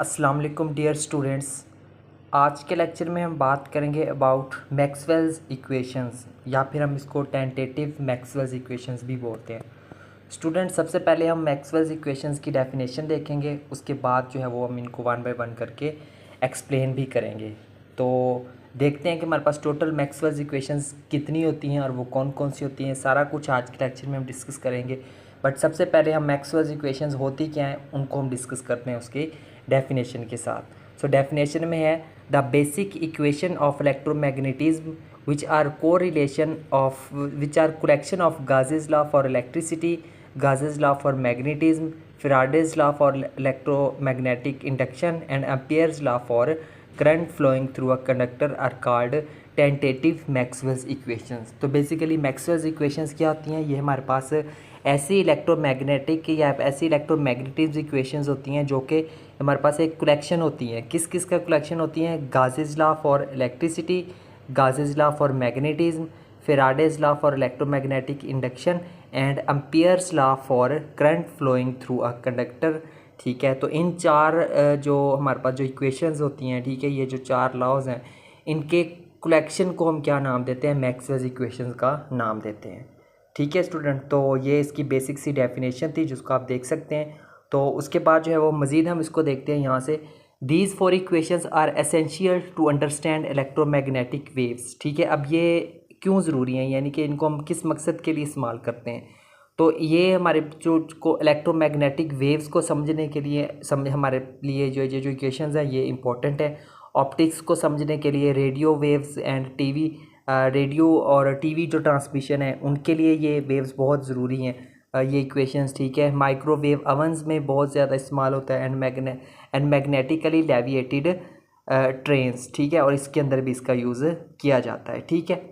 अस्सलाम वालेकुम dear students. आज के लेक्चर में हम बात करेंगे अबाउट मैक्सवेल्स इक्वेशंस या फिर हम इसको टेंटेटिव मैक्सवेल्स इक्वेशंस भी बोलते हैं। स्टूडेंट्स, सबसे पहले हम मैक्सवेल्स इक्वेशंस की डेफिनेशन देखेंगे, उसके बाद जो है वो हम इनको वन बाय वन करके एक्सप्लेन भी करेंगे। तो देखते हैं कि हमारे पास टोटल मैक्सवेल्स इक्वेशंस कितनी होती हैं और वो कौन कौन सी होती हैं। सारा कुछ आज के लेक्चर में हम डिस्कस करेंगे, बट सबसे पहले हम मैक्सवेल्स इक्वेशंस होती क्या हैं उनको हम डिस्कस करते हैं उसकी डेफिनेशन के साथ। सो डेफिनेशन में है the basic equation of electromagnetism which are correlation of which are collection of Gauss's law for electricity, Gauss's law for magnetism, Faraday's law for electromagnetic induction and Ampere's law for current flowing through a conductor are called tentative Maxwell's equations. तो basically Maxwell's equations क्या होती हैं? ये हमारे पास ऐसी electromagnetic या ऐसी electromagnetic equations होती हैं जो कि हमारे पास एक कलेक्शन होती हैं। किस किस का कलेक्शन होती हैं? Gauss's law for electricity, Gauss's law for magnetism, Faraday's law for electromagnetic induction and Ampere's law for current flowing through a conductor। ठीक है, तो इन चार जो हमारे पास जो इक्वेशंस होती हैं, ठीक है, ये जो चार लॉज हैं, इनके कलेक्शन को हम क्या नाम देते हैं? मैक्सवेल्स इक्वेशंस का नाम देते हैं। ठीक है स्टूडेंट, तो ये इसकी बेसिक सी डेफिनेशन थी जिसको आप देख सकते हैं। तो उसके बाद जो है वो मज़ीद हम इसको देखते हैं यहाँ से। These four equations are essential to understand electromagnetic waves। ठीक है, अब ये क्यों ज़रूरी हैं, यानी कि इनको हम किस मकसद के लिए इस्तेमाल करते हैं? तो ये हमारे जो को इलेक्ट्रोमैग्नेटिक वेव्स को समझने के लिए हमारे लिए जो इक्वेशंस हैं ये इंपॉर्टेंट है। ऑप्टिक्स को समझने के लिए, radio waves and TV, radio और टीवी जो ट्रांसमिशन है उनके लिए ये वेव्स बहुत ज़रूरी हैं ये इक्वेशंस। ठीक है, माइक्रोवेव अवंस में बहुत ज़्यादा इस्तेमाल होता है एंड मैग्नेटिकली लेविएटेड ट्रेन्स। ठीक है, और इसके अंदर भी इसका यूज़ किया जाता है। ठीक है,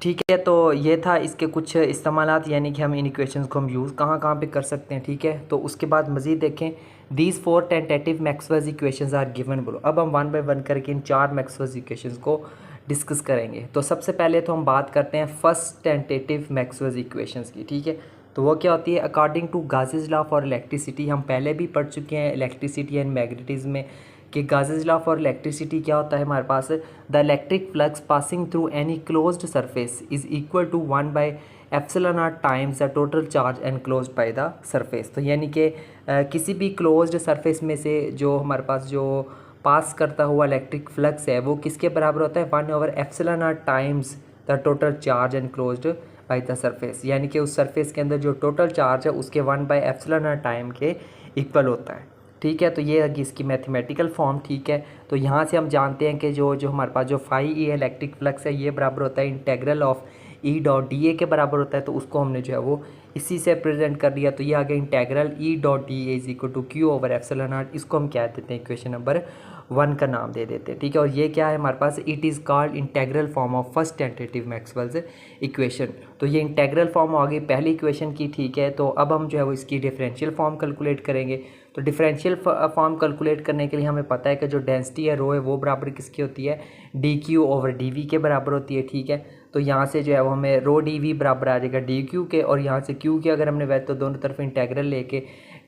ठीक है, तो ये था इसके कुछ इस्तेमालात, यानी कि हम इन इक्वेशंस को हम यूज़ कहाँ कहाँ पे कर सकते हैं। ठीक है, तो उसके बाद मज़ीद देखें। These four tentative Maxwell's equations are given बोलो। अब हम वन बाय वन करके इन चार मैक्सवेल्स इक्वेशंस को डिस्कस करेंगे। तो सबसे पहले तो हम बात करते हैं फर्स्ट टेंटेटिव मैक्सवेल्स इक्वेशंस की। ठीक है, तो वो क्या होती है? According to Gauss's law for electricity, हम पहले भी पढ़ चुके हैं इलेक्ट्रिसिटी एंड मैग्नेटिज्म में कि गॉसेस लॉ फॉर इलेक्ट्रिसिटी क्या होता है हमारे पास? The electric flux passing through any closed surface is equal to 1/ε0 times the total charge enclosed by the surface. तो यानी कि किसी भी क्लोज्ड सरफेस में से जो हमारे पास जो पास करता हुआ इलेक्ट्रिक फ्लक्स है वो किसके बराबर होता है? 1/ε0 times the total charge enclosed by the surface, यानी कि उस सरफेस के अंदर जो टोटल चार्ज है उसके 1/ε0 टाइम के इक्वल होता है। ठीक है, तो ये है इसकी मैथमेटिकल फॉर्म। ठीक है, तो यहाँ से हम जानते हैं कि जो हमारे पास जो फाई ई इलेक्ट्रिक फ्लक्स है ये बराबर होता है integral of E dot d ए के बराबर होता है। तो उसको हमने जो है वो इसी से प्रेजेंट कर दिया। तो ये आ गया integral E dot d A is equal to Q over epsilon naught. इसको हम क्या देते हैं? इक्वेशन नंबर 1 का नाम दे देते हैं। ठीक है, और ये क्या है हमारे पास? It is called integral form of first tentative Maxwell's equation. तो ये इंटेग्रल फॉर्म आ गई पहली इक्वेशन की। ठीक है, तो अब हम जो है वो इसकी डिफरेंशियल फॉर्म कैलकुलेट करेंगे। तो डिफरेंशियल फॉर्म कैलकुलेट करने के लिए हमें पता है कि जो डेंसिटी है रो है वो बराबर किसकी होती है? D Q over d V के बराबर होती है। ठीक है, तो यहाँ से जो है वो हमें रो डी वी बराबर आ जाएगा डी क्यू के, और यहाँ से क्यू के अगर हमने वैसे तो दोनों तरफ इंटेग्रल लेके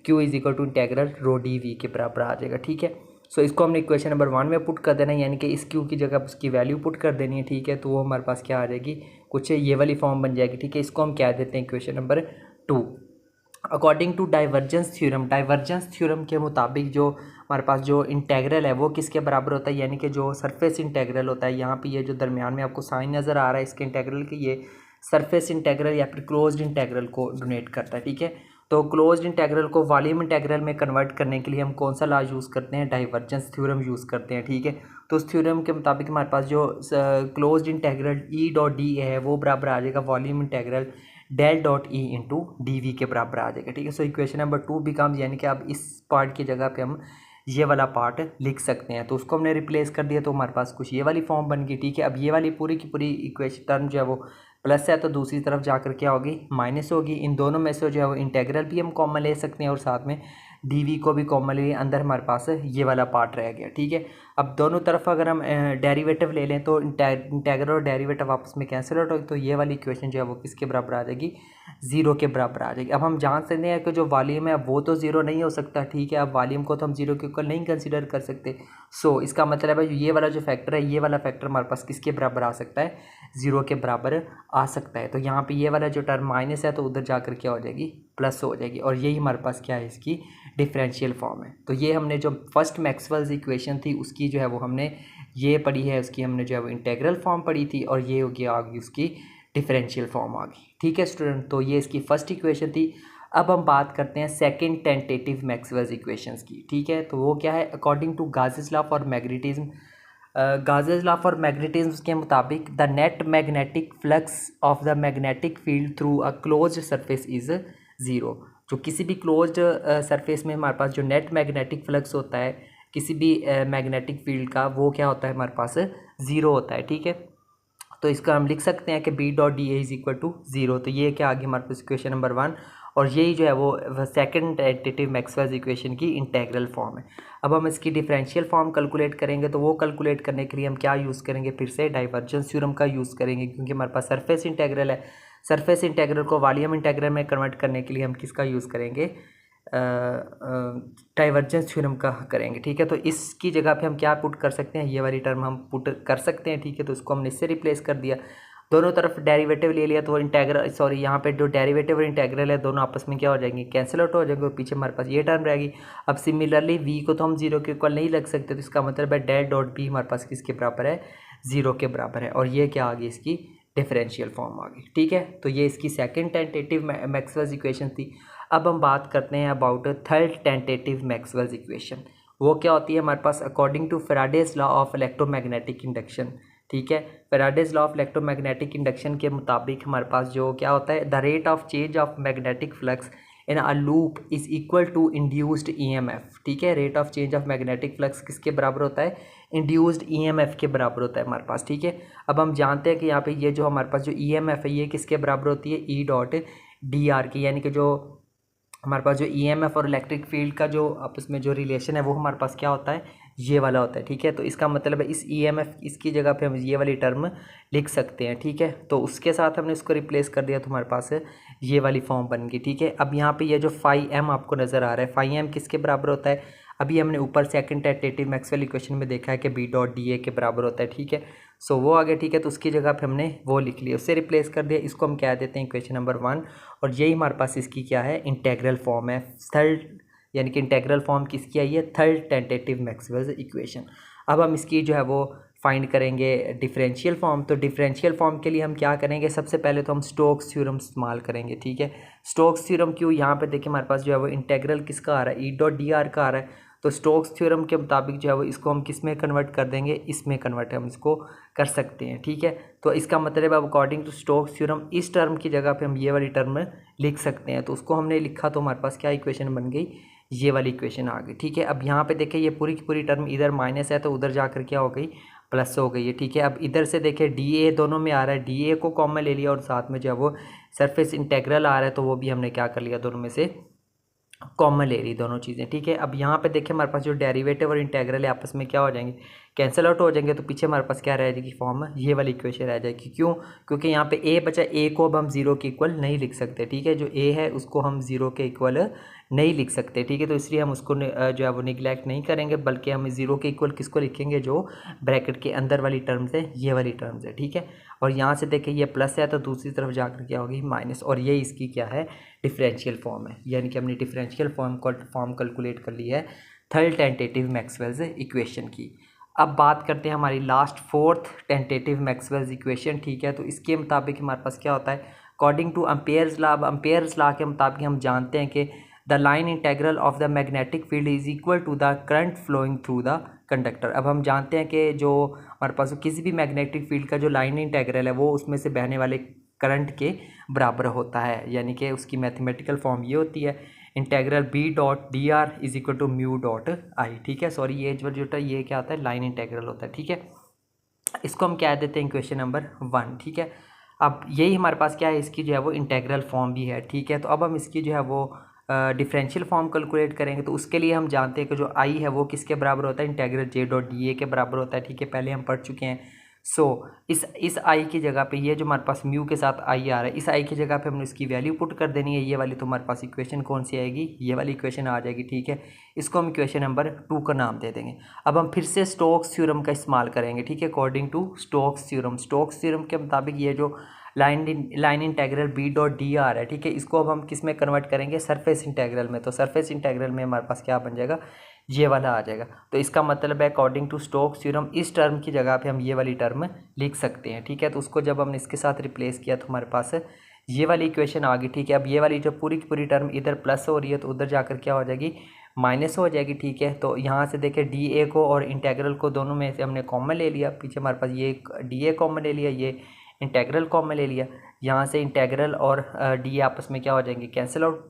Q is equal to integral rho d V के बराबर आ जाएगा। ठीक है, सो इसको हमने इक्वेशन नंबर 1 में पुट कर देना है, यानी कि इस क्यू की जगह उसकी वैल्यू पुट कर देनी है। ठीक है, तो वो हमारे पास क्या आ जाएगी? कुछ ये वाली फॉर्म बन जाएगी। ठीक है, इसको हम क्या देते हैं? Equation number 2। According to divergence theorem के मुताबिक जो हमारे पास जो इंटेग्रल है वो किसके बराबर होता है? यानी कि जो सरफेस इंटेग्रल होता है, यहाँ पे ये जो दरमियान में आपको साइन नज़र आ रहा है इसके इंटेग्रल के, ये सरफेस इंटेग्रल या फिर क्लोज्ड इंटेग्रल को डोनेट करता है। ठीक है, तो क्लोज्ड इंटेग्रल को वॉल्यूम इंटेग्रल में कन्वर्ट करने के लिए हम कौन सा लॉ यूज़ करते हैं? डाइवर्जेंस थ्योरम यूज़ करते हैं। ठीक है, तो उस थ्योरम के मुताबिक हमारे पास जो closed integral E dot d है वो बराबर आ जाएगा volume integral del dot E into d V के बराबर आ जाएगा। ठीक है, सो इक्वेशन नंबर 2 बिकम्स, यानी कि अब इस पार्ट की जगह पे हम ये वाला पार्ट लिख सकते हैं। तो उसको हमने रिप्लेस कर दिया तो हमारे पास कुछ ये वाली फॉर्म बन गई। ठीक है, अब ये वाली पूरी की पूरी इक्वेशन टर्म जो है वो प्लस है, तो दूसरी तरफ जाकर क्या होगी? माइनस होगी। इन दोनों में से जो है वो इंटेग्रल भी हम कॉमन ले सकते हैं और साथ में डी वी को भी कॉमन ले, अंदर हमारे पास ये वाला पार्ट रह गया। ठीक है, अब दोनों तरफ अगर हम डेरिवेटिव ले लें तो इंटेग्रल और डेरिवेटिव आपस में कैंसिल आउट हो, तो ये वाली इक्वेशन जो है वो किसके बराबर आ जाएगी, ज़ीरो के बराबर आ जाएगी। अब हम जान सकते हैं कि जो वॉल्यूम है वो तो ज़ीरो नहीं हो सकता, ठीक है। अब वॉल्यूम को तो हम ज़ीरो के इक्वल नहीं कंसिडर कर सकते। सो इसका मतलब है ये वाला जो फैक्टर है, ये वाला फैक्टर हमारे पास किसके बराबर आ सकता है, ज़ीरो के बराबर आ सकता है। तो यहाँ पे ये वाला जो टर्म माइनस है तो उधर जाकर क्या हो जाएगी, प्लस हो जाएगी। और यही हमारे पास क्या है, इसकी डिफरेंशियल फॉर्म है। तो ये हमने जो फर्स्ट मैक्सवेल्स इक्वेशन थी उसकी जो है वो हमने ये पढ़ी है, उसकी हमने जो है वो इंटेग्रल फॉर्म पढ़ी थी, और ये हो गया आ गई उसकी डिफरेंशियल फॉर्म आ गई, ठीक है स्टूडेंट। तो ये इसकी फर्स्ट इक्वेशन थी। अब हम बात करते हैं सेकंड टेंटेटिव मैक्सवेल्स इक्वेशंस की, ठीक है। तो वो क्या है, according to Gauss law for magnetism, Gauss law for magnetism के मुताबिक the net magnetic flux of the magnetic field through a closed surface is zero. जो किसी भी क्लोज्ड सरफेस में हमारे पास जो नेट मैग्नेटिक फ्लक्स होता है किसी भी मैग्नेटिक फील्ड का, वो क्या होता है, हमारे पास ज़ीरो होता है, ठीक है। तो इसका हम लिख सकते हैं कि B dot d A is equal to zero. तो ये क्या आ गई हमारे पास इक्वेशन नंबर 1, और यही जो है वो सेकंड टेंटेटिव मैक्सवेल्स इक्वेशन की इंटेग्रल फॉर्म है। अब हम इसकी डिफरेंशियल फॉर्म कैलकुलेट करेंगे, तो वो कैलकुलेट करने के लिए हम क्या यूज़ करेंगे, फिर से डाइवर्जेंस थ्योरम का यूज़ करेंगे, क्योंकि हमारे पास सरफेस इंटेग्रल है। सरफेस इंटेग्रल को वॉल्यूम इंटेग्रल में कन्वर्ट करने के लिए हम किसका यूज़ करेंगे, डाइवर्जेंस थ्योरम का करेंगे, ठीक है। तो इसकी जगह पे हम क्या पुट कर सकते हैं, ये वाली टर्म हम पुट कर सकते हैं, ठीक है। तो उसको हमने इससे रिप्लेस कर दिया, दोनों तरफ डेरिवेटिव ले लिया, तो इंटेग्रल सॉरी यहाँ पे जो डेरिवेटिव और इंटेग्रल है दोनों आपस में क्या हो जाएंगे, कैंसिल आउट हो जाएंगे, और पीछे हमारे पास ये टर्म रहेगी। अब सिमिलरली वी को तो हम जीरो के इक्वल नहीं लग सकते, तो इसका मतलब है डेल डॉट बी हमारे पास किसके बराबर है, ज़ीरो के बराबर है। और ये क्या आ गई, इसकी डिफरेंशियल फॉर्म आ गई, ठीक है। तो ये इसकी सेकंड टेंटेटिव मैक्सवेल्स इक्वेशन थी। अब हम बात करते हैं about third tentative Maxwell's equation. वो क्या होती है हमारे पास, according to Faraday's law of electromagnetic induction, ठीक है। Faraday's law of electromagnetic induction के मुताबिक हमारे पास जो क्या होता है, the rate of change of magnetic flux in a loop is equal to induced EMF, ठीक है। Rate of change of magnetic flux किसके बराबर होता है, इंड्यूस्ड ईएमएफ के बराबर होता है हमारे पास, ठीक है। अब हम जानते हैं कि यहाँ पे ये जो हमारे पास जो ईएमएफ है ये किसके बराबर होती है, ई डॉट डी आर की, यानी कि जो हमारे पास जो ईएमएफ और इलेक्ट्रिक फील्ड का जो आपस में जो रिलेशन है वो हमारे पास क्या होता है, ये वाला होता है, ठीक है। तो इसका मतलब है इस ईएमएफ इसकी जगह पे हम ये वाली टर्म लिख सकते हैं, ठीक है। तो उसके साथ हमने इसको रिप्लेस कर दिया, तो हमारे पास ये वाली फॉर्म बन गई, ठीक है। अब यहाँ पे ये जो फाई एम आपको नज़र आ रहा है, फाई एम किसके बराबर होता है, अभी हमने ऊपर सेकंड टेंटेटिव मैक्सवेल इक्वेशन में देखा है कि बी डॉट डी ए के बराबर होता है, ठीक है। सो वो आ गया, ठीक है। तो उसकी जगह पे हमने वो लिख लिया, उससे रिप्लेस कर दिया, इसको हम क्या देते हैं इक्वेशन नंबर 1, और यही हमारे पास इसकी क्या है, इंटेग्रल फॉर्म है थर्ड, यानी कि इंटेग्रल फॉर्म किसकी आई है, थर्ड टेंटेटिव मैक्सवेल्स इक्वेशन। अब हम इसकी जो है वो फाइंड करेंगे डिफरेंशियल फॉर्म। तो डिफरेंशियल फॉर्म के लिए हम क्या करेंगे, सबसे पहले तो हम स्टोक्स थ्योरम इस्तेमाल करेंगे, ठीक है। स्टोक्स थ्योरम क्यों, यहाँ पे देखिए हमारे पास जो है वो इंटेग्रल किसका आ रहा है, ई डॉट डी आर का आ रहा है। तो स्टोक्स थ्योरम के मुताबिक जो है वो इसको हम किस में कन्वर्ट कर देंगे, इसमें कन्वर्ट हम इसको कर सकते हैं, ठीक है। तो इसका मतलब अब अकॉर्डिंग टू स्टोक्स थ्योरम इस टर्म की जगह पे हम ये वाली टर्म लिख सकते हैं। तो उसको हमने लिखा, तो हमारे पास क्या इक्वेशन बन गई, ये वाली इक्वेशन आ गई, ठीक है। अब यहाँ पे देखिए ये पूरी की पूरी टर्म इधर माइनस है, तो उधर जाकर क्या हो गई, प्लस हो गई है, ठीक है। अब इधर से देखिए डी ए दोनों में आ रहा है, डी ए को कॉमन ले लिया, और साथ में जो है वो सरफेस इंटेग्रल आ रहा है, तो वो भी हमने क्या कर लिया, दोनों में से कॉमन ले रही दोनों चीज़ें, ठीक है। अब यहाँ पे देखिए हमारे पास जो डेरिवेटिव और इंटेग्रल है आपस में क्या हो जाएंगे, कैंसिल आउट हो जाएंगे। तो पीछे हमारे पास क्या रह जाएगी फॉर्म, ये वाली इक्वेशन रह जाएगी। क्यों, क्योंकि यहाँ पे ए बचा, ए को अब हम जीरो के इक्वल नहीं लिख सकते, ठीक है। जो ए है उसको हम जीरो के इक्वल नहीं लिख सकते, ठीक है। तो इसलिए हम उसको जो है वो निगलेक्ट नहीं करेंगे, बल्कि हम जीरो के इक्वल किसको लिखेंगे, जो ब्रैकेट के अंदर वाली टर्म्स है, ये वाली टर्म्स है, ठीक है। और यहाँ से देखिए ये प्लस है, तो दूसरी तरफ जाकर क्या होगी, माइनस, और ये इसकी क्या है, डिफरेंशियल फॉर्म है। यानी कि हमने डिफरेंशियल फॉर्म कैलकुलेट कर ली है थर्ड टेंटेटिव मैक्सवेल्स इक्वेशन की। अब बात करते हैं हमारी last fourth tentative Maxwell's equation, ठीक है। तो इसके मुताबिक हमारे पास क्या होता है, अकॉर्डिंग टू अम्पेयर्स लॉ। अब अम्पेयर्स लॉ के मुताबिक हम जानते हैं कि the line integral of the magnetic field is equal to the current flowing through the conductor. अब हम जानते हैं कि जो हमारे पास किसी भी मैग्नेटिक फील्ड का जो लाइन इंटेग्रल है वो उसमें से बहने वाले करंट के बराबर होता है, यानी कि उसकी मैथमेटिकल फॉर्म ये होती है, integral B dot d r is equal to mu dot I, ठीक है। सॉरी ये जो होता है ये क्या होता है, लाइन इंटेग्रल होता है, ठीक है। इसको हम क्या देते हैं इक्वेशन नंबर 1, ठीक है। अब यही हमारे पास क्या है, इसकी जो है वो इंटेग्रल फॉर्म भी है, ठीक है। तो अब हम इसकी जो है वो डिफरेंशियल फॉर्म कैलकुलेट करेंगे तो उसके लिए हम जानते हैं कि जो आई है वो किसके बराबर होता है, इंटेग्रल जे डॉट डी ए के बराबर होता है, ठीक है, पहले हम पढ़ चुके हैं। सो इस आई की जगह पे ये जो हमारे पास म्यू के साथ आई आ रहा है, इस आई की जगह पे हमने इसकी वैल्यू पुट कर देनी है, ये वाली, तो हमारे पास इक्वेशन कौन सी आएगी, ये वाली इक्वेशन आ जाएगी, ठीक है। इसको हम इक्वेशन नंबर 2 का नाम दे देंगे। अब हम फिर से स्टोक्स थ्योरम का इस्तेमाल करेंगे, ठीक है, अकॉर्डिंग टू स्टोक्स थ्योरम के मुताबिक ये जो line integral B dot D आ रहा है, ठीक है, इसको अब हम किस में कन्वर्ट करेंगे, सरफेस इंटेग्रल में। तो सरफेस इंटेग्रल में हमारे पास क्या बन जाएगा, ये वाला आ जाएगा। तो इसका मतलब है अकॉर्डिंग टू स्टोक्स थ्योरम इस टर्म की जगह पे हम ये वाली टर्म लिख सकते हैं, ठीक है। तो उसको जब हमने इसके साथ रिप्लेस किया तो हमारे पास ये वाली इक्वेशन आ गई, ठीक है। अब ये वाली जो पूरी की पूरी टर्म इधर प्लस हो रही है तो उधर जाकर क्या हो जाएगी, माइनस हो जाएगी, ठीक है। तो यहाँ से देखिए डी ए को और इंटेग्रल को दोनों में से हमने कॉमन ले लिया, पीछे हमारे पास ये डी ए कॉमन ले लिया, ये इंटेग्रल कॉमन ले लिया। यहाँ से इंटेग्रल और डी ए आपस में क्या हो जाएंगे, कैंसिल आउट।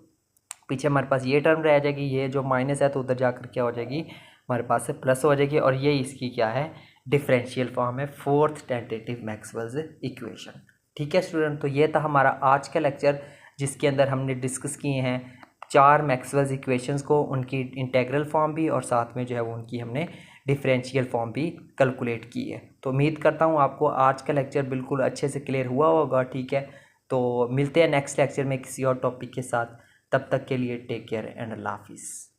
पीछे हमारे पास ये टर्म रह जाएगी, ये जो माइनस है तो उधर जाकर क्या हो जाएगी, हमारे पास से प्लस हो जाएगी। और ये इसकी क्या है, डिफरेंशियल फॉर्म है, फोर्थ टेंटेटिव मैक्सवेल्स इक्वेशन, ठीक है स्टूडेंट। तो ये था हमारा आज का लेक्चर जिसके अंदर हमने डिस्कस किए हैं 4 मैक्सवेल्स इक्वेशंस को, उनकी इंटेग्रल फॉर्म भी और साथ में जो है वो उनकी हमने डिफरेंशियल फॉर्म भी कैलकुलेट की है। तो उम्मीद करता हूँ आपको आज का लेक्चर बिल्कुल अच्छे से क्लियर हुआ होगा, ठीक है। तो मिलते हैं नेक्स्ट लेक्चर में किसी और टॉपिक के साथ, तब तक के लिए टेक केयर एंड अल्लाह हाफिज़।